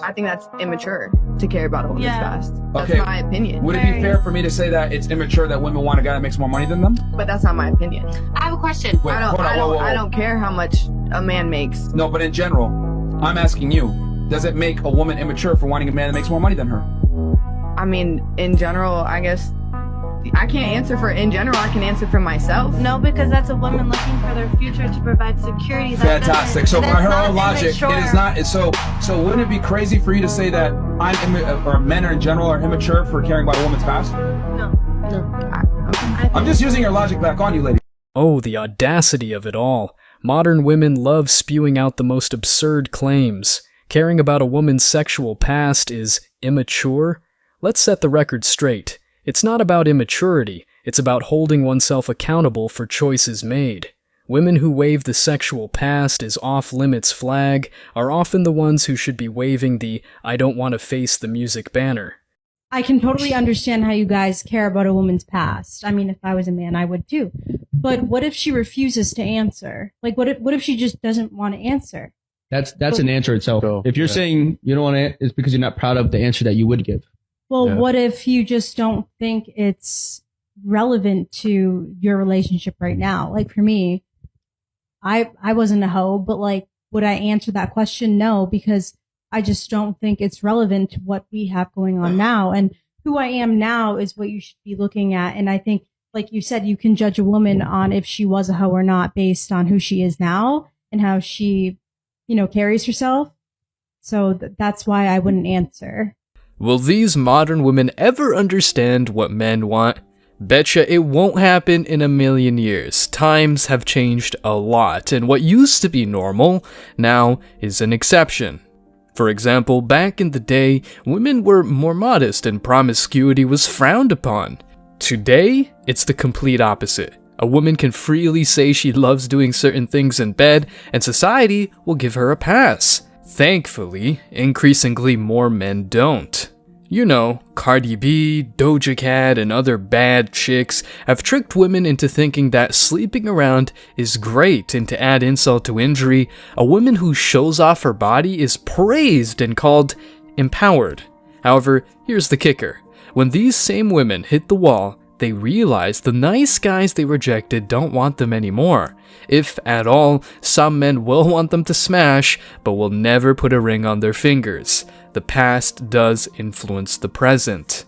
I think that's immature to care about a woman's past. That's Okay. my opinion. Would it be fair for me to say that it's immature that women want a guy that makes more money than them? But that's not my opinion. I have a question. Wait, hold on, whoa. I don't care how much a man makes. No, but in general, I'm asking you, does it make a woman immature for wanting a man that makes more money than her? I mean, in general, I guess I can't answer for in general. I can answer for myself. No, because that's a woman looking for their future to provide security. That Fantastic. So by that's her not own logic, immature. it is not. So wouldn't it be crazy for you to say that or men in general are immature for caring about a woman's past? No. I'm just using your logic back on you, lady. Oh, the audacity of it all. Modern women love spewing out the most absurd claims. Caring about a woman's sexual past is immature? Let's set the record straight. It's not about immaturity, it's about holding oneself accountable for choices made. Women who wave the sexual past as off-limits flag are often the ones who should be waving the I don't want to face the music banner. I can totally understand how you guys care about a woman's past. I mean, if I was a man, I would too. But what if she refuses to answer? Like, what if she just doesn't want to answer? That's an answer itself. So, if you're saying you don't want to, it's because you're not proud of the answer that you would give. Well, what if you just don't think it's relevant to your relationship right now? Like for me, I wasn't a hoe, but like, would I answer that question? No, because I just don't think it's relevant to what we have going on now. And who I am now is what you should be looking at. And I think, like you said, you can judge a woman on if she was a hoe or not based on who she is now and how she, carries herself. So that's why I wouldn't answer. Will these modern women ever understand what men want? Betcha it won't happen in a million years. Times have changed a lot, and what used to be normal now is an exception. For example, back in the day, women were more modest and promiscuity was frowned upon. Today, it's the complete opposite. A woman can freely say she loves doing certain things in bed, and society will give her a pass. Thankfully, increasingly more men don't. You know, Cardi B, Doja Cat, and other bad chicks have tricked women into thinking that sleeping around is great, and to add insult to injury, a woman who shows off her body is praised and called empowered. However, here's the kicker. When these same women hit the wall, they realize the nice guys they rejected don't want them anymore. If at all, some men will want them to smash, but will never put a ring on their fingers. The past does influence the present.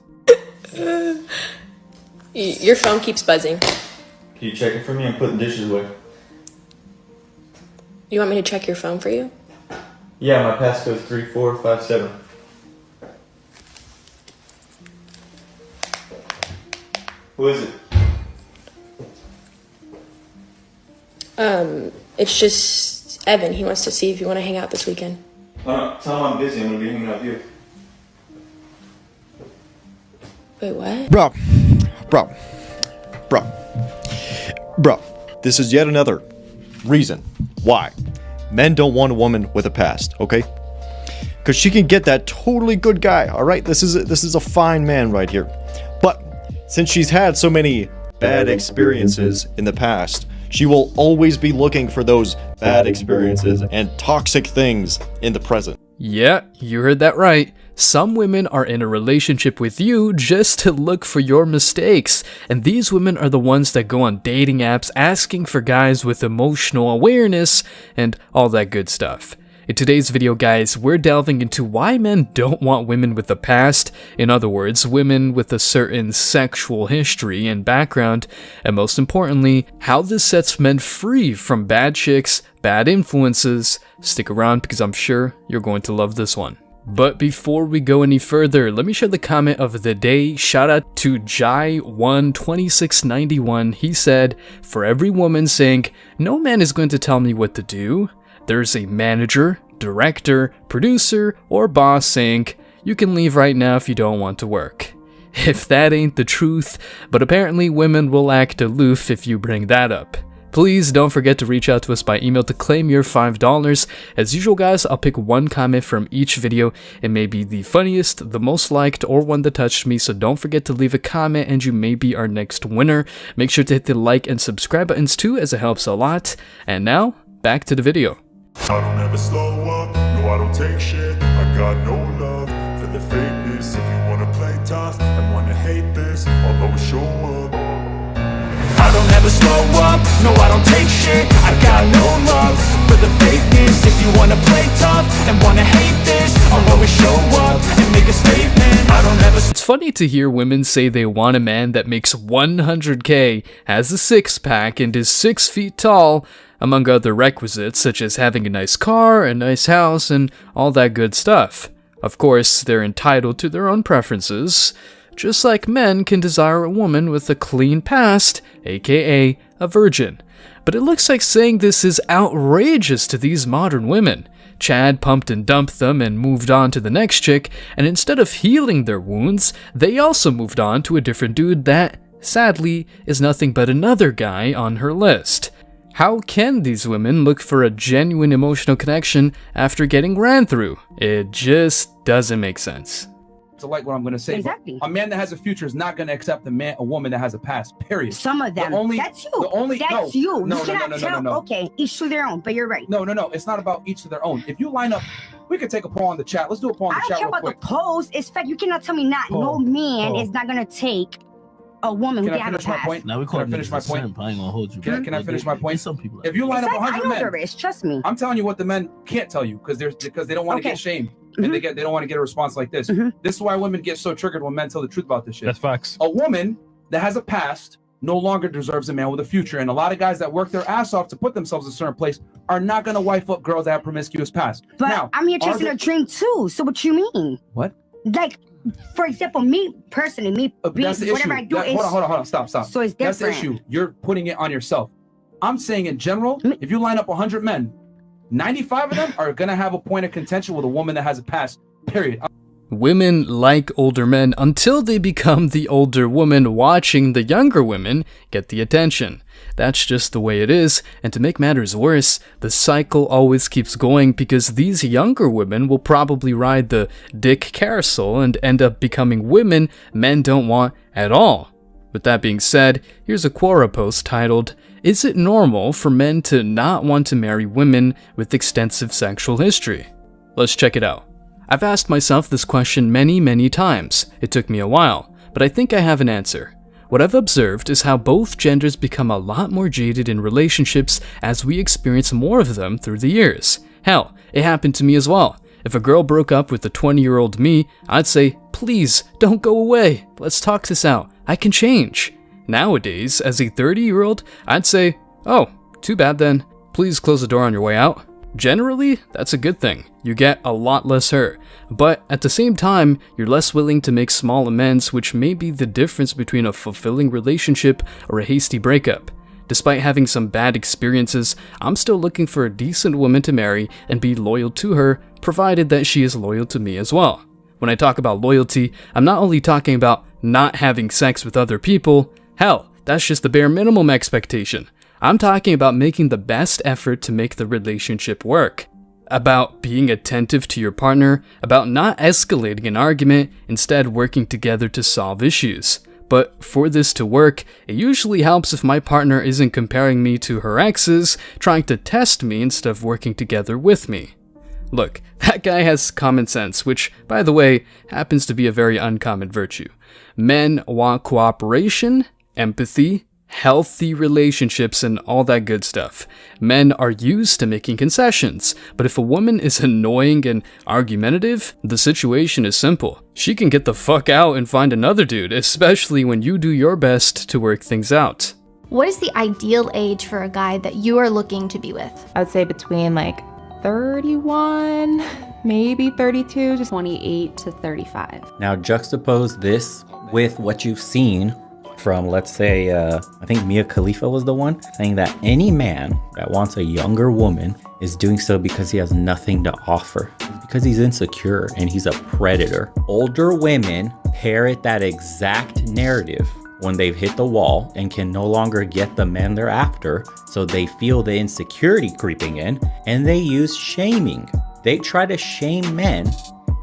Your phone keeps buzzing. Can you check it for me? I'm putting dishes away. You want me to check your phone for you? Yeah, my passcode's 3457. Who is it? It's just Evan. He wants to see if you want to hang out this weekend. Tell him I'm busy. I'm gonna be hanging out with you. Wait, what? Bro, this is yet another reason why men don't want a woman with a past, okay? Because she can get that totally good guy, all right? This is a fine man right here. But since she's had so many bad experiences in the past, she will always be looking for those bad experiences and toxic things in the present. Yeah, you heard that right. Some women are in a relationship with you just to look for your mistakes, and these women are the ones that go on dating apps asking for guys with emotional awareness and all that good stuff. In today's video, guys, we're delving into why men don't want women with a past, in other words, women with a certain sexual history and background, and most importantly, how this sets men free from bad chicks, bad influences. Stick around because I'm sure you're going to love this one. But before we go any further, let me share the comment of the day. Shout out to Jai12691. He said, "For every woman saying, 'No man is going to tell me what to do,' there's a manager, director, producer, or boss saying, 'You can leave right now if you don't want to work.' If that ain't the truth, but apparently women will act aloof if you bring that up. Please don't forget to reach out to us by email to claim your $5. As usual, guys, I'll pick one comment from each video. It may be the funniest, the most liked, or one that touched me, so don't forget to leave a comment and you may be our next winner. Make sure to hit the like and subscribe buttons too, as it helps a lot. And now, back to the video. I don't ever slow up, no I don't take shit. I got no love for the fakeness. If you wanna play tough and wanna hate this, I'll always show up. I don't ever slow up, no I don't take shit. I got no love for the fakeness. If you wanna play tough and wanna hate this, I'll always show up and make a statement. I don't ever. It's funny to hear women say they want a man that makes 100K, has a six-pack, and is 6 feet tall, among other requisites such as having a nice car, a nice house, and all that good stuff. Of course, they're entitled to their own preferences, just like men can desire a woman with a clean past, aka a virgin. But it looks like saying this is outrageous to these modern women. Chad pumped and dumped them and moved on to the next chick, and instead of healing their wounds, they also moved on to a different dude that, sadly, is nothing but another guy on her list. How can these women look for a genuine emotional connection after getting ran through? It just doesn't make sense. To like what I'm going to say. Exactly. A man that has a future is not going to accept a woman that has a past. Period. Some of them. That's you. That's you. You cannot tell. Okay, each to their own. But you're right. No. It's not about each to their own. If you line up, we could take a poll on the chat. Let's do a poll on the chat. I don't care about the polls. It's fact. You cannot tell me no man is not going to take a woman who have a past. Now we call it finish my point. I ain't gonna hold you. Can I finish my point? Some people. If you line up 100 men, I know there is. Trust me. I'm telling you what the men can't tell you because they don't want to get shamed. And they don't want to get a response like this. This is why women get so triggered when men tell the truth about this shit. That's facts. A woman that has a past no longer deserves a man with a future. And a lot of guys that work their ass off to put themselves in a certain place are not going to wife up girls that have promiscuous past. But now, I'm here chasing a dream too. So what you mean? What? Like, for example, me personally, that's the whatever issue. I do is... Hold on. Stop. So it's different. That's the issue. You're putting it on yourself. I'm saying in general, if you line up 100 men, 95 of them are going to have a point of contention with a woman that has a past. Period. Women like older men until they become the older woman watching the younger women get the attention. That's just the way it is, and to make matters worse, the cycle always keeps going because these younger women will probably ride the dick carousel and end up becoming women men don't want at all. With that being said, here's a Quora post titled, "Is it normal for men to not want to marry women with extensive sexual history?" Let's check it out. I've asked myself this question many times. It took me a while, but I think I have an answer. What I've observed is how both genders become a lot more jaded in relationships as we experience more of them through the years. Hell, it happened to me as well. If a girl broke up with a 20-year-old me, I'd say, "Please, don't go away. Let's talk this out. I can change." Nowadays, as a 30-year-old, I'd say, "Oh, too bad then. Please close the door on your way out." Generally, that's a good thing. You get a lot less hurt. But at the same time, you're less willing to make small amends, which may be the difference between a fulfilling relationship or a hasty breakup. Despite having some bad experiences, I'm still looking for a decent woman to marry and be loyal to her, provided that she is loyal to me as well. When I talk about loyalty, I'm not only talking about not having sex with other people. Hell, that's just the bare minimum expectation. I'm talking about making the best effort to make the relationship work. About being attentive to your partner, about not escalating an argument, instead working together to solve issues. But for this to work, it usually helps if my partner isn't comparing me to her exes, trying to test me instead of working together with me. Look, that guy has common sense, which, by the way, happens to be a very uncommon virtue. Men want cooperation, empathy, healthy relationships, and all that good stuff. Men are used to making concessions, but if a woman is annoying and argumentative, the situation is simple. She can get the fuck out and find another dude, especially when you do your best to work things out. What is the ideal age for a guy that you are looking to be with? I would say between like 31, maybe 32, just 28 to 35. Now juxtapose this with what you've seen from, let's say, I think Mia Khalifa was the one, saying that any man that wants a younger woman is doing so because he has nothing to offer. It's because he's insecure and he's a predator. Older women parrot that exact narrative when they've hit the wall and can no longer get the men they're after, so they feel the insecurity creeping in, and they use shaming. They try to shame men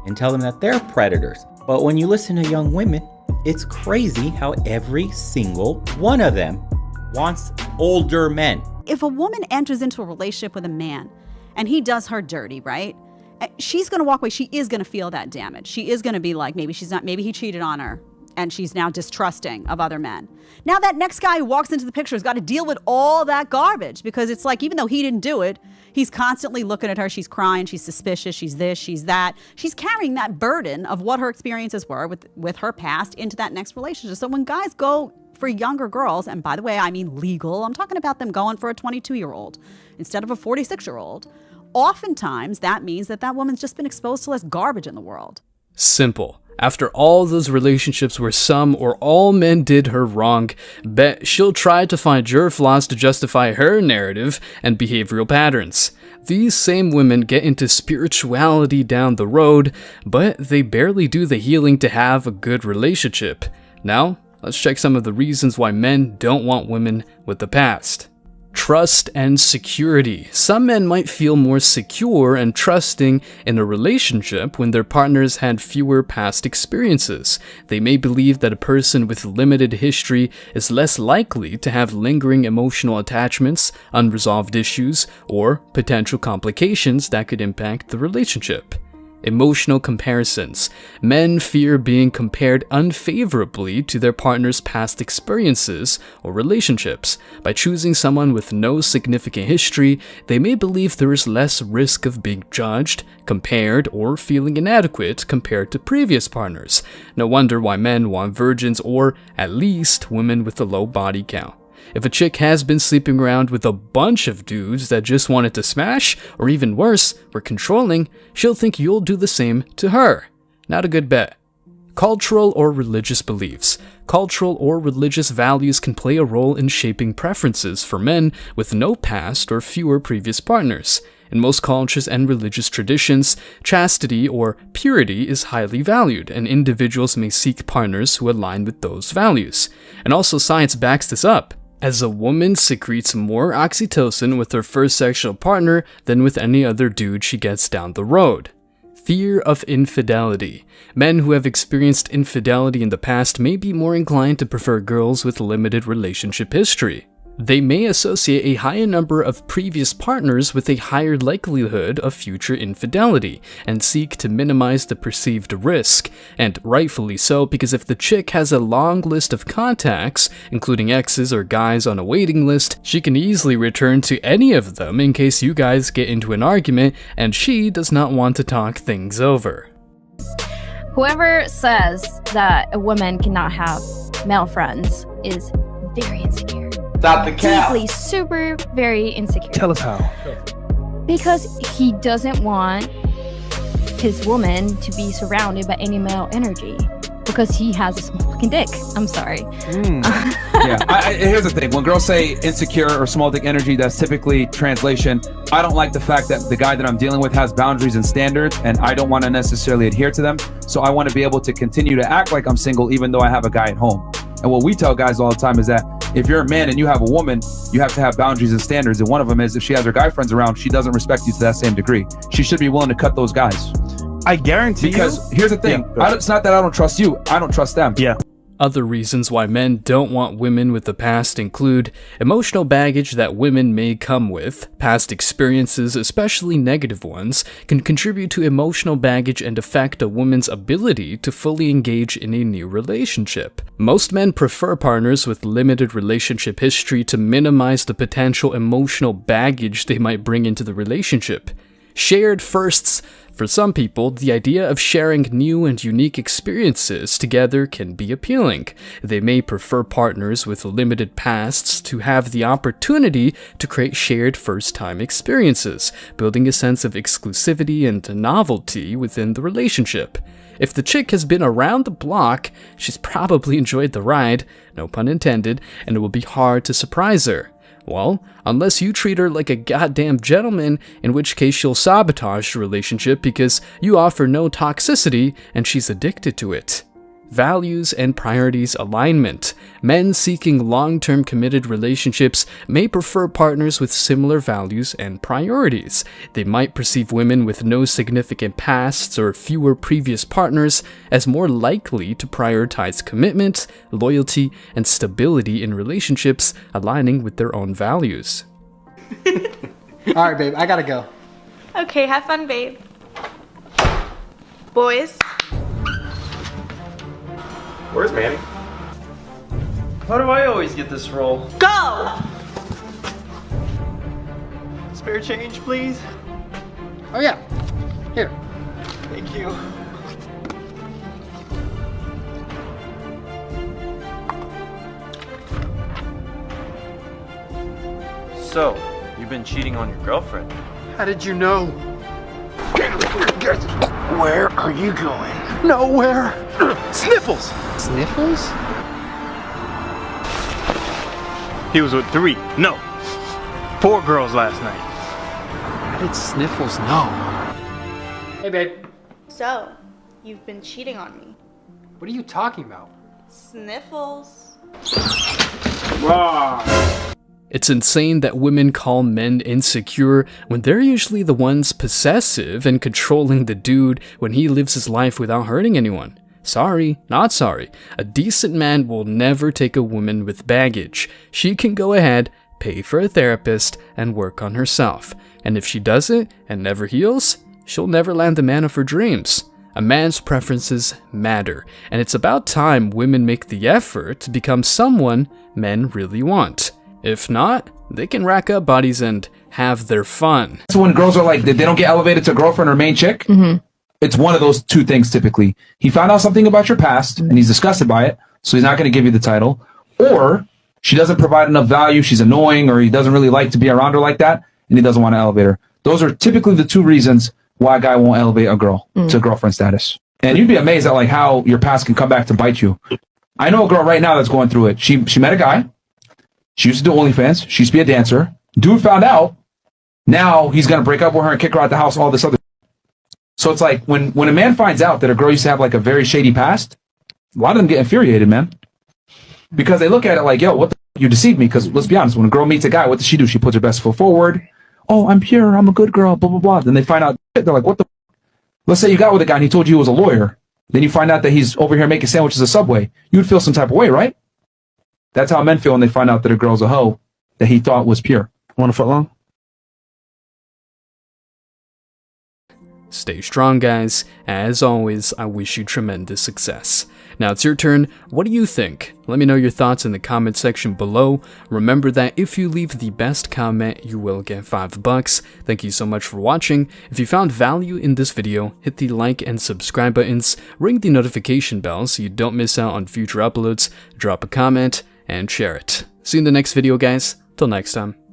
and tell them that they're predators. But when you listen to young women, it's crazy how every single one of them wants older men. If a woman enters into a relationship with a man and he does her dirty, right? she's going to walk away. She is going to feel that damage. She is going to be like, maybe he cheated on her and she's now distrusting of other men. Now that next guy who walks into the picture has got to deal with all that garbage, because it's like, even though he didn't do it, he's constantly looking at her. She's crying. She's suspicious. She's this, she's that. She's carrying that burden of what her experiences were with her past into that next relationship. So when guys go for younger girls, and by the way, I mean legal, I'm talking about them going for a 22-year-old instead of a 46-year-old, oftentimes that means that woman's just been exposed to less garbage in the world. Simple. After all those relationships where some or all men did her wrong, bet she'll try to find your flaws to justify her narrative and behavioral patterns. These same women get into spirituality down the road, but they barely do the healing to have a good relationship. Now, let's check some of the reasons why men don't want women with the past. Trust and security. Some men might feel more secure and trusting in a relationship when their partners had fewer past experiences. They may believe that a person with limited history is less likely to have lingering emotional attachments, unresolved issues, or potential complications that could impact the relationship. Emotional comparisons. Men fear being compared unfavorably to their partner's past experiences or relationships. By choosing someone with no significant history, they may believe there is less risk of being judged, compared, or feeling inadequate compared to previous partners. No wonder why men want virgins, or at least women with a low body count. If a chick has been sleeping around with a bunch of dudes that just wanted to smash, or even worse, were controlling, she'll think you'll do the same to her. Not a good bet. Cultural or religious beliefs. Cultural or religious values can play a role in shaping preferences for men with no past or fewer previous partners. In most cultures and religious traditions, chastity or purity is highly valued, and individuals may seek partners who align with those values. And also, science backs this up, as a woman secretes more oxytocin with her first sexual partner than with any other dude she gets down the road. Fear of infidelity. Men who have experienced infidelity in the past may be more inclined to prefer girls with limited relationship history. They may associate a higher number of previous partners with a higher likelihood of future infidelity, and seek to minimize the perceived risk. And rightfully so, because if the chick has a long list of contacts, including exes or guys on a waiting list, she can easily return to any of them in case you guys get into an argument and she does not want to talk things over. Whoever says that a woman cannot have male friends is very insecure. Stop the cap. Deeply, super, very insecure. Tell us how. Because he doesn't want his woman to be surrounded by any male energy. Because he has a small fucking dick. I'm sorry. Yeah, here's the thing. When girls say insecure or small dick energy, that's typically translation. I don't like the fact that the guy that I'm dealing with has boundaries and standards, and I don't want to necessarily adhere to them. So I want to be able to continue to act like I'm single even though I have a guy at home. And what we tell guys all the time is that if you're a man and you have a woman, you have to have boundaries and standards. And one of them is if she has her guy friends around, she doesn't respect you to that same degree. She should be willing to cut those guys. I guarantee because here's the thing. It's not that I don't trust you. I don't trust them. Yeah. Other reasons why men don't want women with the past include emotional baggage that women may come with. Past experiences, especially negative ones, can contribute to emotional baggage and affect a woman's ability to fully engage in a new relationship. Most men prefer partners with limited relationship history to minimize the potential emotional baggage they might bring into the relationship. Shared firsts. For some people, the idea of sharing new and unique experiences together can be appealing. They may prefer partners with limited pasts to have the opportunity to create shared first-time experiences, building a sense of exclusivity and novelty within the relationship. If the chick has been around the block, she's probably enjoyed the ride, no pun intended, and it will be hard to surprise her. Well, unless you treat her like a goddamn gentleman, in which case she'll sabotage the relationship because you offer no toxicity and she's addicted to it. Values and priorities alignment. Men seeking long-term committed relationships may prefer partners with similar values and priorities. They might perceive women with no significant pasts or fewer previous partners as more likely to prioritize commitment, loyalty, and stability in relationships aligning with their own values. All right, babe, I gotta go. Okay, have fun, babe. Boys. Where's Manny? Why do I always get this role? Go! Spare change, please. Oh yeah. Here. Thank you. So, you've been cheating on your girlfriend. How did you know? Where are you going? Nowhere. Sniffles. Sniffles? He was with 3, no, 4 girls last night. How did Sniffles know? Hey babe. So, you've been cheating on me. What are you talking about? Sniffles. It's insane that women call men insecure when they're usually the ones possessive and controlling the dude when he lives his life without hurting anyone. Sorry, not sorry. A decent man will never take a woman with baggage. She can go ahead, pay for a therapist, and work on herself. And if she does it and never heals, she'll never land the man of her dreams. A man's preferences matter, and it's about time women make the effort to become someone men really want. If not, they can rack up bodies and have their fun. So when girls are like, they don't get elevated to girlfriend or main chick, it's one of those two things typically. He found out something about your past and he's disgusted by it, so he's not going to give you the title. Or she doesn't provide enough value, she's annoying, or he doesn't really like to be around her like that, and he doesn't want to elevate her. Those are typically the two reasons why a guy won't elevate a girl to girlfriend status. And you'd be amazed at like how your past can come back to bite you. I know a girl right now that's going through it. She met a guy. She used to do OnlyFans. She used to be a dancer. Dude found out. Now he's going to break up with her and kick her out the house, all this other. So it's like when a man finds out that a girl used to have like a very shady past, a lot of them get infuriated, man. Because they look at it like, yo, what the you deceived me. Because let's be honest, when a girl meets a guy, what does she do? She puts her best foot forward. Oh, I'm pure. I'm a good girl, blah, blah, blah. Then they find out, they're like, what the? Let's say you got with a guy and he told you he was a lawyer. Then you find out that he's over here making sandwiches at Subway. You would feel some type of way, right? That's how men feel when they find out that a girl's a hoe that he thought was pure. 1 foot long? Stay strong, guys. As always, I wish you tremendous success. Now it's your turn. What do you think? Let me know your thoughts in the comment section below. Remember that if you leave the best comment, you will get $5. Thank you so much for watching. If you found value in this video, hit the like and subscribe buttons, ring the notification bell so you don't miss out on future uploads, drop a comment, and share it. See you in the next video, guys. Till next time.